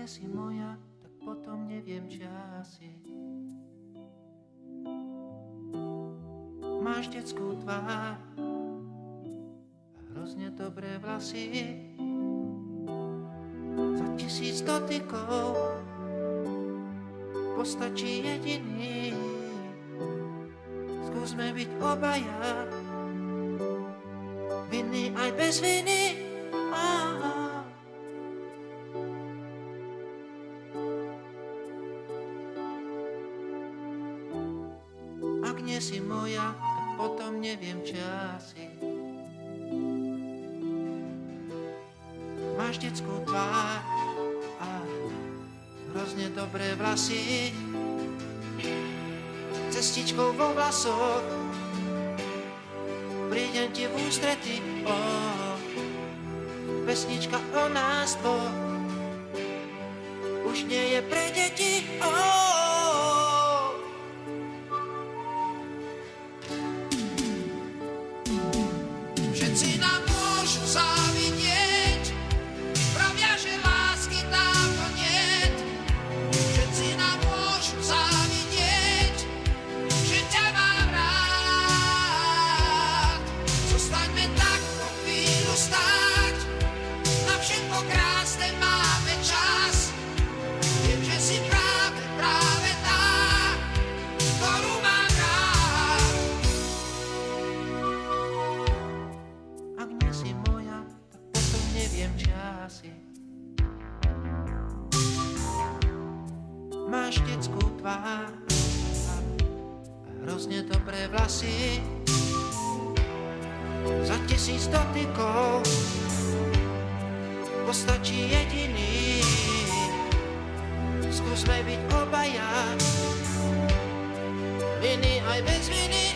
nie si moja, tak potom neviem, či asi. Máš detskú tvár a hrozne dobré vlasy. Za 1000 dotykov postačí jediný. Skúsme byť obaja, vinný aj bez viny. Ak nie si moja, tak potom neviem, či asi. Máš detskú tvár a hrozne dobré vlasy. Cestičkou vo vlasoch prídem ti v ústrety. Pesnička o nás dvoch už nie je pre deti. Všetci nám môžu závidieť, pravia, že lásky dávno niet. Všetci nám môžu závidieť, že ťa mám rád. Zostaňme tak po chvíľu stáť, na všetko krásne máme čas. Viem, že si práve tá, ktorú mám rád. Ak nie si moja, tak potom neviem, či asi. Máš detskú tvár a hrozne dobré vlasy. Za 1000 dotykov postačí jediný. Skúsme byť obaja, viny aj bez viny.